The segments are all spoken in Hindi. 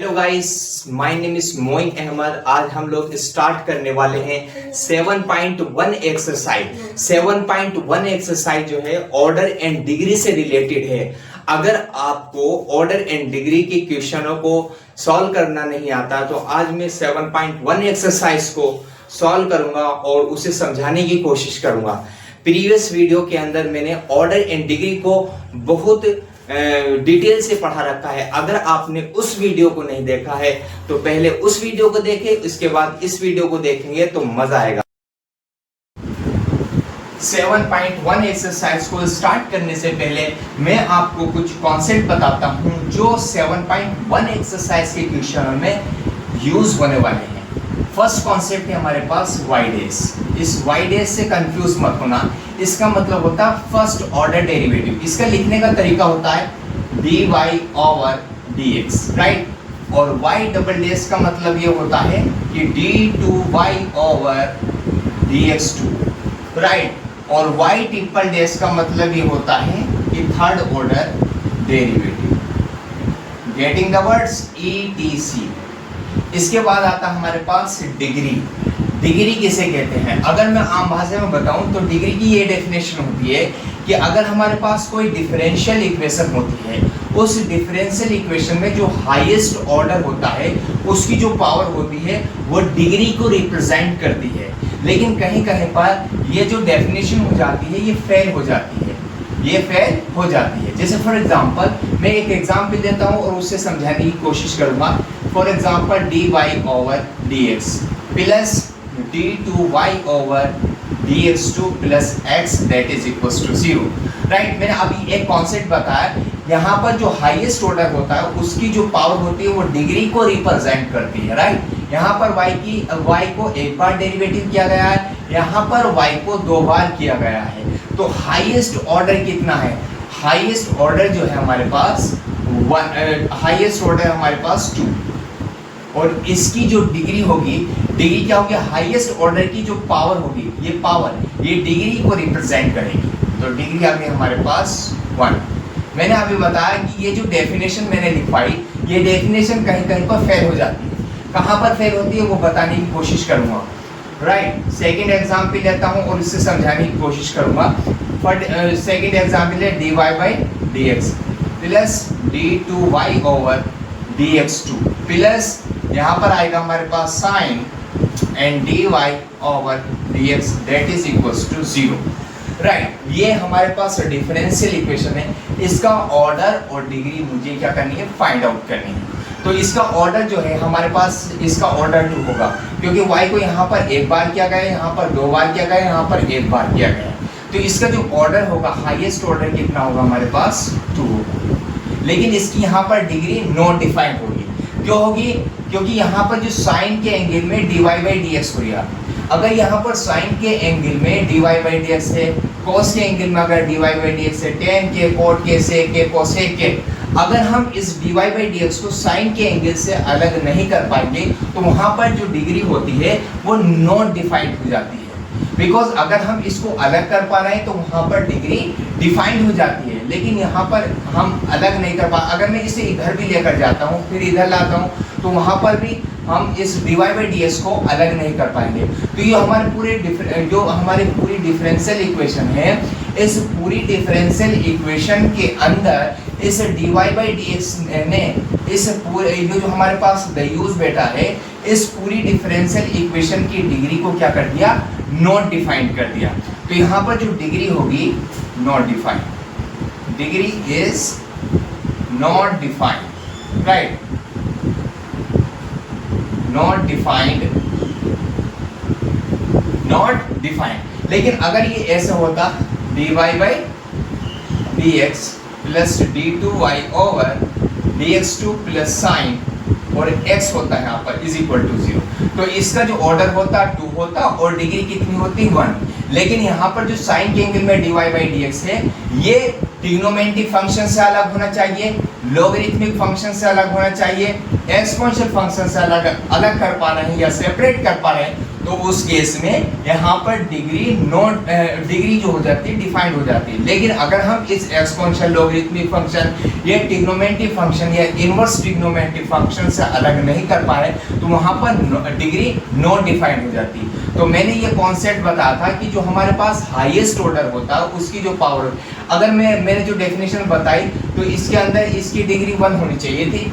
Hello guys, my name is Moin Ahmad. आज हम लोग स्टार्ट करने वाले हैं 7.1 एक्सरसाइज। 7.1 एक्सरसाइज जो है ऑर्डर एंड डिग्री से रिलेटेड है। अगर आपको ऑर्डर एंड डिग्री के क्वेश्चनों को सॉल्व करना नहीं आता तो आज मैं 7.1 एक्सरसाइज को सॉल्व करूंगा और उसे समझाने की कोशिश करूंगा। प्रीवियस वीडियो के अंदर मैंने ऑर्डर एंड डिग्री को बहुत डिटेल से पढ़ा रखा है। अगर आपने उस वीडियो को नहीं देखा है तो पहले उस वीडियो को देखें, इसके बाद इस वीडियो को देखेंगे तो मजा आएगा। 7.1 एक्सरसाइज को स्टार्ट करने से पहले मैं आपको कुछ कॉन्सेप्ट बताता हूं जो 7.1 एक्सरसाइज के क्वेश्चन में यूज होने वाले हैं। फर्स्ट कॉन्सेप्ट है हमारे पास वाई डेज। इस वाई डेज से कंफ्यूज मत होना। इसका मतलब होता है फर्स्ट ऑर्डर डेरिवेटिव। इसका लिखने का तरीका होता है dy ओवर dx, राइट। और y डबल डेज का मतलब ये होता है कि d2y ओवर dx2, राइट। और y ट्रिपल डेज का मतलब ये होता है कि third order derivative. Getting the words etc। इसके बाद आता है हमारे पास डिग्री। डिग्री किसे कहते हैं? अगर मैं आम भाषा में बताऊं तो डिग्री की ये डेफिनेशन होती है कि अगर हमारे पास कोई डिफरेंशियल इक्वेशन होती है, उस डिफरेंशियल इक्वेशन में जो हाईएस्ट ऑर्डर होता है उसकी जो पावर होती है वो डिग्री को रिप्रेजेंट करती है। लेकिन कहीं कहीं पर ये जो डेफिनेशन हो जाती है ये फेल हो जाती है, ये फेल हो जाती है। जैसे फॉर एग्जांपल मैं एक एग्जांपल देता हूँ और उससे समझाने की कोशिश करूंगा। For example dy over dx plus d2y over dx2 plus x that is equals to 0, right. मैंने अभी एक कॉन्सेप्ट बताया, यहाँ पर जो हाईएस्ट ऑर्डर होता है उसकी जो पावर होती है वो डिग्री को रिप्रेजेंट करती है, राइट। यहाँ पर y को एक बार डेरिवेटिव किया गया है, यहाँ पर y को दो बार किया गया है। तो हाईएस्ट ऑर्डर कितना है? हाईएस्ट ऑर्डर जो है हमारे पास हाईएस्ट ऑर्डर हमारे पास 2। और इसकी जो डिग्री होगी, डिग्री क्या होगी? हाईएस्ट ऑर्डर की जो पावर होगी, ये पावर ये डिग्री को रिप्रेजेंट करेगी। तो डिग्री आ गई हमारे पास 1। मैंने अभी बताया कि ये जो डेफिनेशन मैंने लिखवाई, ये डेफिनेशन कहीं कहीं पर फेल हो जाती है। कहाँ पर फेल होती है वो बताने की कोशिश करूंगा, राइट। सेकेंड एग्जाम्पल लेता हूँ और इससे समझाने की कोशिश करूंगा। सेकेंड एग्जाम्पल है dy by dx plus d2y over dx2 plus यहाँ पर आएगा हमारे पास sign and dy over dx that is equals to 0, right. ये हमारे पास डिफरेंशियल इक्वेशन है। इसका ऑर्डर और डिग्री मुझे क्या करनी है? फाइंड आउट करनी है। तो इसका ऑर्डर जो है हमारे पास, इसका ऑर्डर 2 होगा क्योंकि y को यहाँ पर एक बार किया गया है, यहाँ पर 2 बार किया गया है, यहाँ पर एक बार किया गया है। तो इसका जो ऑर्डर होगा, हाईएस्ट ऑर्डर कितना होगा हमारे पास? 2 होगा। लेकिन इसकी यहाँ पर डिग्री नॉट डिफाइंड होगी। क्यों होगी? क्योंकि यहाँ पर जो साइन के एंगल में dy बाई dx हो रहा, अगर यहाँ पर साइन के एंगल में dy बाई dx है, cos के एंगल में अगर dy बाई dx है, tan के, cot के, sec के, cosec के, अगर हम इस dy बाई dx को साइन के एंगल से अलग नहीं कर पाएंगे तो वहाँ पर जो डिग्री होती है वो नॉट डिफाइंड हो जाती है। बिकॉज अगर हम इसको अलग कर पा रहे हैं तो वहाँ पर डिग्री डिफाइंड हो जाती है, लेकिन यहाँ पर हम अलग नहीं कर पा। अगर मैं इसे इधर भी लेकर जाता हूँ फिर इधर लाता हूँ तो वहाँ पर भी हम इस dy बाई dx को अलग नहीं कर पाएंगे। तो ये हमारे पूरी डिफरेंशियल इक्वेशन है, इस पूरी डिफरेंशियल इक्वेशन के अंदर इस dy बाई dx ने इस पूरे जो हमारे पास यूज बेटा है, इस पूरी डिफरेंशियल इक्वेशन की डिग्री को क्या कर दिया? नॉट डिफाइंड कर दिया। तो यहाँ पर जो डिग्री होगी not defined, degree is not defined, right, not defined, not defined. लेकिन अगर ये ऐसा होता dy by dx plus d2y over dx2 plus sign और x होता है यहाँ पर इज इक्वल टू 0, तो इसका जो ऑर्डर होता 2 होता और डिग्री कितनी होती? 1। लेकिन यहाँ पर जो साइन के एंगल में dy बाई dx है, ये ट्रिग्नोमेट्रिक फंक्शन से अलग होना चाहिए, लॉगरिथमिक फंक्शन से अलग होना चाहिए, एक्सपोनेंशियल फंक्शन से अलग कर पा रहे हैं या सेपरेट कर पा रहे हैं तो उस केस में यहाँ पर डिग्री जो हो जाती है डिफाइंड हो जाती है। लेकिन अगर हम इस एक्सपोनेंशियल लॉगरिथमिक फंक्शन या ट्रिग्नोमेट्रिक फंक्शन या इनवर्स ट्रिग्नोमेट्रिक फंक्शन से अलग नहीं कर पाए तो वहाँ पर डिग्री नॉट डिफाइंड हो जाती। तो मैंने ये कॉन्सेप्ट बताया था कि जो हमारे पास हाईएस्ट ऑर्डर होता है उसकी जो पावर, अगर मैंने जो डेफिनेशन बताई तो इसके अंदर इसकी डिग्री 1 होनी चाहिए थी,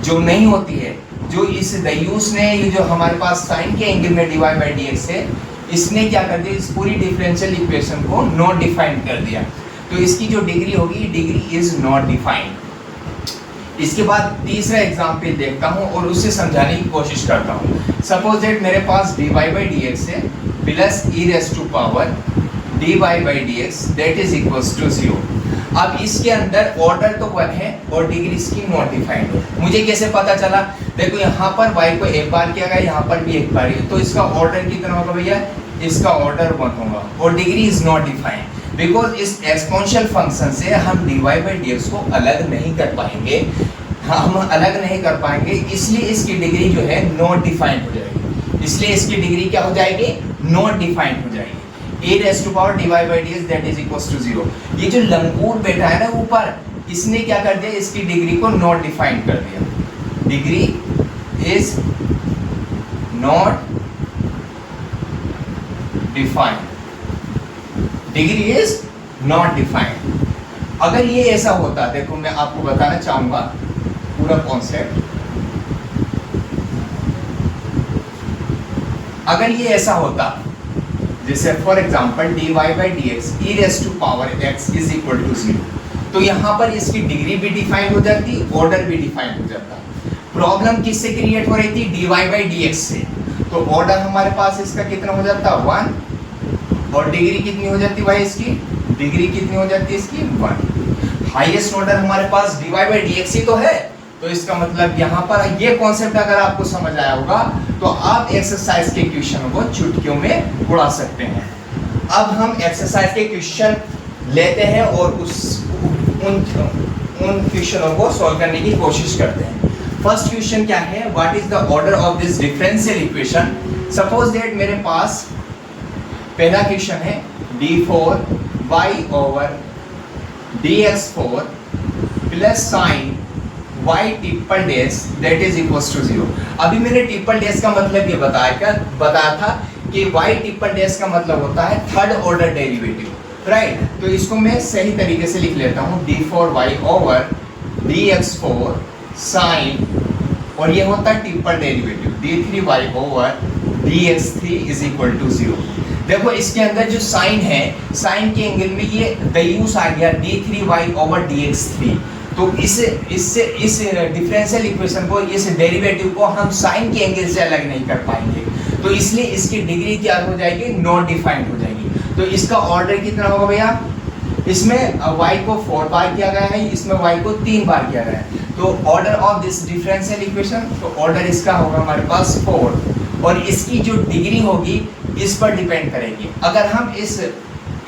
जो नहीं होती है। जो इस दयूस ने ये जो हमारे पास साइन के एंगल में डिवाइड बाई dx है, इसने क्या कर दिया, इस पूरी डिफरेंशियल इक्वेशन को नॉट डिफाइंड कर दिया। तो इसकी जो डिग्री होगी, डिग्री इज नॉट डिफाइंड। इसके बाद तीसरा एग्जाम्पल देखता हूँ और उससे समझाने की कोशिश करता हूँ। सपोज दैट मेरे पास dy बाई dx है plus e raise to power dy by dx that is equals to 0। अब इसके अंदर ऑर्डर तो 1 है और डिग्री इसकी नॉट डिफाइंड है। मुझे कैसे पता चला, देखो यहाँ पर y को एक बार किया गया, यहाँ पर भी एक बार है, तो इसका ऑर्डर कितना होगा भैया, इसका ऑर्डर 1 होगा और degree is not defined because इस एक्सपोनेंशियल फंक्शन से हम dy बाई dx को अलग नहीं कर पाएंगे, हम अलग नहीं कर पाएंगे, इसलिए इसकी डिग्री जो है नॉट डिफाइंड हो जाएगी। इसलिए इसकी डिग्री क्या हो जाएगी, नॉट डिफाइंड हो जाएगी। ए rays to power dy by dx that is equals to 0। ये जो लंगूर बैठा है ना ऊपर, इसने क्या कर दिया, इसकी डिग्री को नॉट डिफाइंड कर दिया। Degree is not defined, degree is not defined. अगर ये ऐसा होता, देखो मैं आपको बताना चाहूंगा पूरा कॉन्सेप्ट। अगर ये ऐसा होता जैसे for example dy by dx e raise to power x is equal to 0, तो यहाँ पर इसकी डिग्री भी डिफाइन हो जाती, ऑर्डर भी डिफाइन हो जाता। प्रॉब्लम किससे क्रिएट हो रही थी, dy बाई dx से। तो ऑर्डर हमारे पास इसका कितना हो जाता, 1, और डिग्री कितनी हो जाती भाई इसकी, डिग्री कितनी हो जाती है इसकी, 1। हाईएस्ट ऑर्डर हमारे पास dy बाई dx ही तो है, तो इसका मतलब यहाँ पर ये कॉन्सेप्ट अगर आपको समझ आया होगा तो आप एक्सरसाइज के क्वेश्चन को चुटकियों में उड़ा सकते हैं। अब हम एक्सरसाइज के क्वेश्चन लेते हैं और उन क्वेश्चनों को सॉल्व करने की कोशिश करते हैं। फर्स्ट क्वेश्चन क्या है, what is the order of this differential equation. Suppose that मेरे पास पहला क्वेश्चन है d4y over dx4 plus sine y triple dash that is equals to 0। अभी मैंने ट्रिपल डैश का मतलब ये बताया था कि y ट्रिपल डैश का मतलब होता है थर्ड ऑर्डर डेरिवेटिव, राइट। तो इसको मैं सही तरीके से लिख लेता हूँ, d4y ओवर dx4 साइन, और ये होता है triple derivative d3y over dx3 is equal to 0। देखो इसके अंदर जो साइन है, साइन के एंगल में ये दयूस आ गया d3y ओवर dx3। तो इस डिफरेंशियल इक्वेशन को, इस डेरिवेटिव को हम साइन के एंगल से अलग नहीं कर पाएंगे, तो इसलिए इसकी डिग्री क्या हो जाएगी, नॉट डिफाइंड हो जाएगी। तो इसका ऑर्डर कितना होगा भैया, इसमें y को 4 बार किया गया है, इसमें y को 3 बार किया गया है। तो order of this differential equation, तो ऑर्डर इसका होगा हमारे पास 4, और इसकी जो डिग्री होगी इस पर डिपेंड करेगी। अगर हम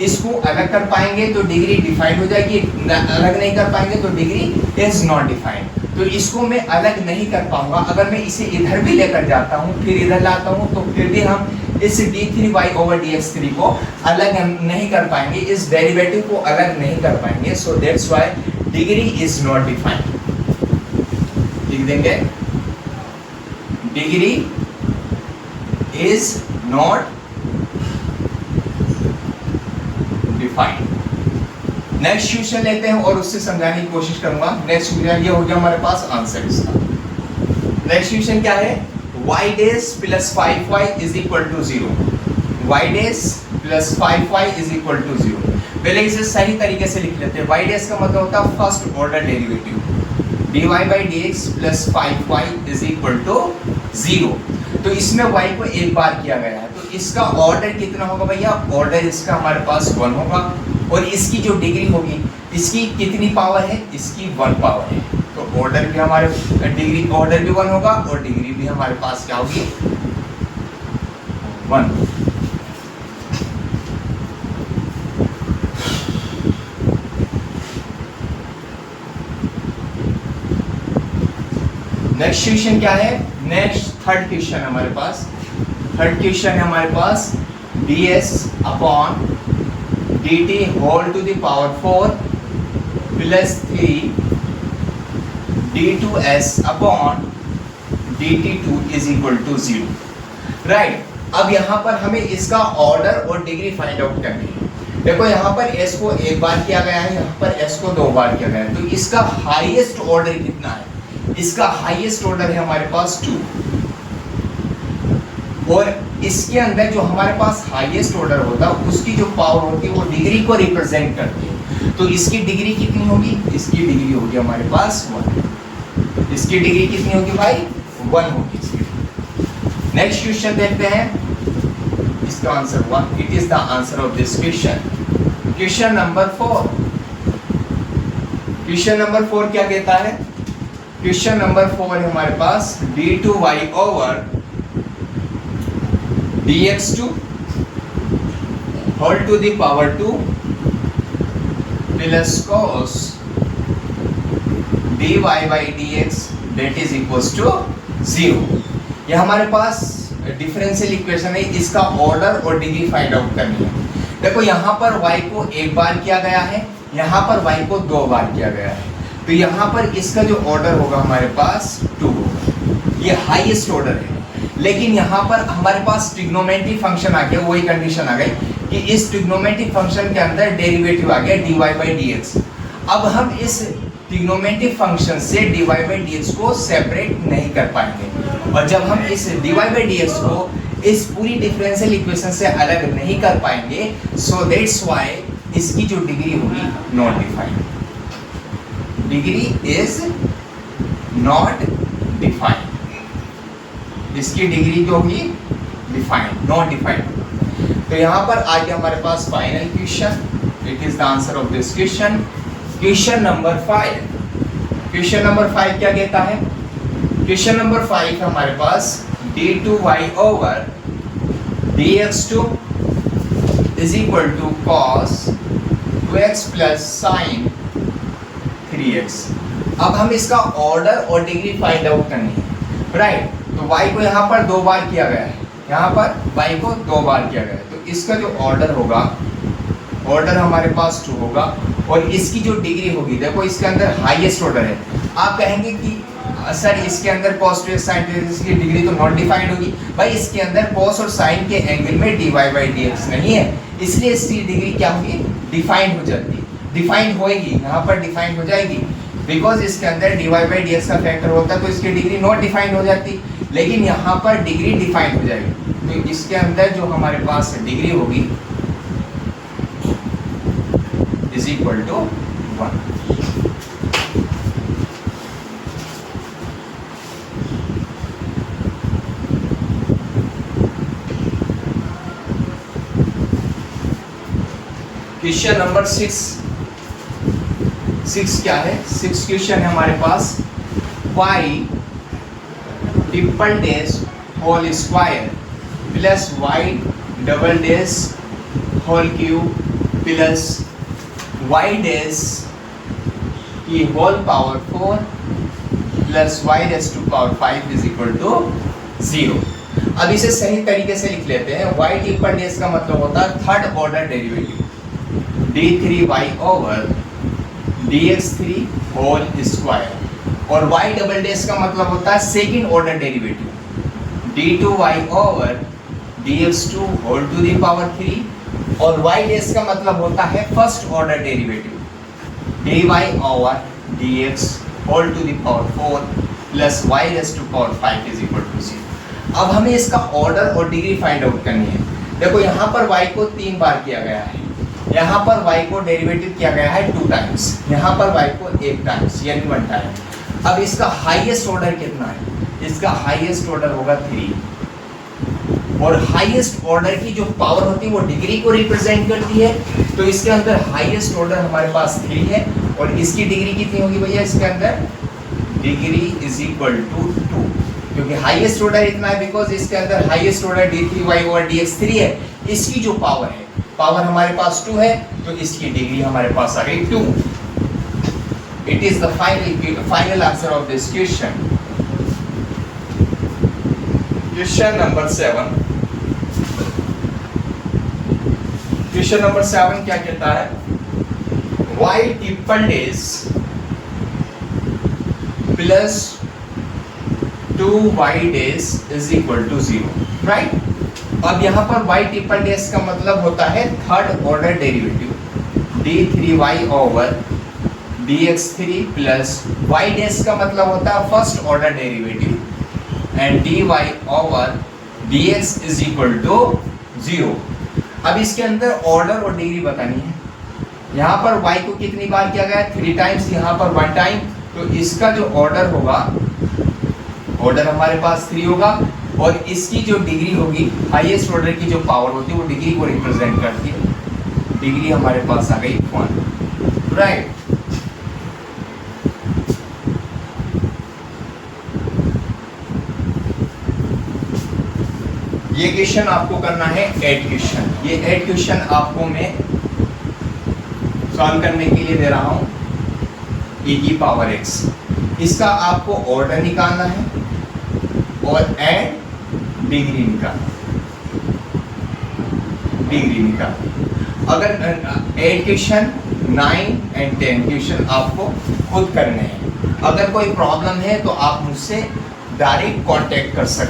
इसको अलग कर पाएंगे तो डिग्री डिफाइंड हो जाएगी, अलग नहीं कर पाएंगे तो डिग्री इज नॉट डिफाइंड। तो इसको मैं अलग नहीं कर पाऊंगा। अगर मैं इसे इधर भी लेकर जाता हूँ फिर इधर लाता हूँ तो फिर भी हम इस d3y ओवर dx3 को अलग नहीं कर पाएंगे, इस डेरिवेटिव को अलग नहीं कर पाएंगे। So that's why degree is not defined. लिख देंगे degree is not defined. Next question लेते हैं और उससे समझाने की कोशिश करूंगा। नेक्स्ट क्वेश्चन ये हो गया हमारे पास आंसर इसका। नेक्स्ट क्वेश्चन क्या है, y dash plus 5y is equal to 0। y dash plus 5y is equal to 0। पहले इसे सही तरीके से लिख लेते हैं। y डैश का मतलब होता है first order derivative, dy by dx plus 5y is equal to 0। तो इसमें y को एक बार किया गया है, तो इसका ऑर्डर कितना होगा भैया, ऑर्डर इसका हमारे पास 1 होगा, और इसकी जो डिग्री होगी, इसकी कितनी पावर है, इसकी 1 पावर है। तो ऑर्डर भी हमारे डिग्री, ऑर्डर भी 1 होगा और डिग्री भी हमारे पास क्या होगी, 1। नेक्स्ट क्वेश्चन क्या है, नेक्स्ट थर्ड क्वेश्चन हमारे पास, थर्ड क्वेश्चन है हमारे पास ds upon dt whole to the power 4 plus 3 d2s upon dt2 is equal to 0। Right, अब यहाँ पर हमें इसका ऑर्डर और डिग्री फाइंड आउट करनी है। देखो यहाँ पर s को एक बार किया गया है, यहाँ पर s को 2 बार किया गया है, तो इसका हाईएस्ट ऑर्डर कितना है? इसका हाईएस्ट ऑर्डर है हमारे पास 2, और इसके अंदर जो हमारे पास हाईएस्ट ऑर्डर होता है उसकी जो पावर होती है वो डिग्री को रिप्रेजेंट करती है। तो इसकी डिग्री कितनी होगी? इसकी डिग्री होगी हमारे पास 1। इसकी डिग्री कितनी होगी भाई? 1 होगी इसकी। नेक्स्ट क्वेश्चन देखते हैं, इसका answer 1। It is the answer of this question. Question number 4। Question number 4 क्या कहता है? क्वेश्चन नंबर 4 है हमारे पास d2y over dx2 whole to the power 2 plus cos dy by dx that is equals to 0। ये हमारे पास डिफरेंशियल इक्वेशन है, इसका ऑर्डर और डिग्री फाइंड आउट करनी है। देखो यहाँ पर y को एक बार किया गया है, यहाँ पर y को 2 बार किया गया है, तो यहाँ पर इसका जो ऑर्डर होगा हमारे पास 2 होगा, ये हाईएस्ट ऑर्डर है। लेकिन यहाँ पर हमारे पास ट्रिग्नोमेट्री फंक्शन आ गया, वही कंडीशन आ गई कि इस ट्रिग्नोमेट्री फंक्शन के अंदर डेरिवेटिव आ गया dy by dx। अब हम इस ट्रिग्नोमेट्री फंक्शन से dy by dx को सेपरेट नहीं कर पाएंगे, और जब हम इस dy by dx को इस पूरी डिफरेंशियल इक्वेशन से अलग नहीं कर पाएंगे, सो दैट्स व्हाई इसकी जो डिग्री होगी not defined. Degree is not defined, इसकी डिग्री जो होगी डिफाइंड, नॉट डिफाइंड। तो यहाँ पर आ गया हमारे पास final question. It is the answer of this question. Question number 5। Question number 5 क्या कहता है? क्वेश्चन नंबर 5 हमारे पास d2y over dx2 is equal to cos 2x plus sign 3x। अब हम इसका ऑर्डर और डिग्री फाइंड आउट करनी है। राइट, तो y को यहाँ पर 2 बार किया गया है, यहाँ पर y को 2 बार किया गया है, तो इसका जो ऑर्डर होगा, ऑर्डर हमारे पास 2 होगा, और इसकी जो डिग्री होगी, देखो इसके अंदर हाईएस्ट ऑर्डर है। आप कहेंगे कि सर इसके अंदर cos 2x sin 2x की डिग्री तो नॉट डिफाइंड होगी। भाई इसके अंदर cos और sin के एंगल में dy by dx नहीं है, इसलिए इसकी डिग्री क्या होगी? डिफाइंड हो जाती, डिफाइंड होएगी, यहाँ पर डिफाइंड हो जाएगी, बिकॉज इसके अंदर dy by dx का फैक्टर होता है, तो इसकी डिग्री नॉट डिफाइंड हो जाती, लेकिन यहाँ पर डिग्री डिफाइंड हो जाएगी। तो इसके अंदर जो हमारे पास डिग्री होगी is equal to 1। Question number 6 क्या है? 6 क्वेश्चन है हमारे पास y triple dash whole square plus y double dash whole cube plus y dash की whole power 4 plus y dash to power 5 is equal to 0। अब इसे सही तरीके से लिख लेते हैं। y ट्रिपल डैश का मतलब होता है third order derivative d3y over dx3 whole square, और y डबल डैश का मतलब होता है second order derivative d2y over dx2 whole to the power 3, और y डैश का मतलब होता है first order derivative dy over dx whole to the power 4 plus y dash to power 5 is equal to 0। अब हमें इसका ऑर्डर और डिग्री फाइंड आउट करनी है। देखो यहाँ पर y को 3 बार किया गया है, यहाँ पर y को डेरिवेटिव किया गया है 2 टाइम्स, यहाँ पर y को 1 टाइम्स यानी 1 टाइम। अब इसका हाईएस्ट ऑर्डर कितना है? इसका हाईएस्ट ऑर्डर होगा 3, और हाईएस्ट ऑर्डर की जो पावर होती है वो डिग्री को रिप्रेजेंट करती है, तो इसके अंदर हाईएस्ट ऑर्डर हमारे पास 3 है, और इसकी डिग्री कितनी होगी भैया? इसके अंदर डिग्री इज इक्वल टू 2, क्योंकि हाईएस्ट ऑर्डर इतना है बिकॉज इसके अंदर highest order d3y over dx3 है। इसकी जो पावर है, पावर हमारे पास 2 है, तो इसकी डिग्री हमारे पास आ गई 2। It is the final answer of this question. Question number 7। Question number 7 क्या कहता है, y triple dash plus 2y dash is equal to 0, right. अब यहाँ पर y ट्रिपल डेज का मतलब होता है third order derivative, d3y over dx3 plus y dash का मतलब होता है first order derivative and dy over dx is equal to 0। अब इसके अंदर ऑर्डर और डिग्री बतानी है। यहाँ पर y को कितनी बार किया गया, 3 टाइम्स, यहाँ पर 1 टाइम, तो इसका जो ऑर्डर होगा, ऑर्डर हमारे पास 3 होगा, और इसकी जो डिग्री होगी, हाईएस्ट ऑर्डर की जो पावर होती है वो डिग्री को रिप्रेजेंट करती है। डिग्री हमारे पास आ गई 1, राइट। ये क्वेश्चन आपको करना है 8 क्वेश्चन। ये 8 क्वेश्चन आपको मैं सॉल्व करने के लिए दे रहा हूं, e की पावर x। इसका आपको ऑर्डर निकालना है और एंड डिग्री निकालना, डिग्री निकालना। अगर 8 क्वेश्चन, 9 एंड 10 क्वेश्चन आपको खुद करने हैं। अगर कोई प्रॉब्लम है तो आप मुझसे डायरेक्ट कांटेक्ट कर सकते हैं।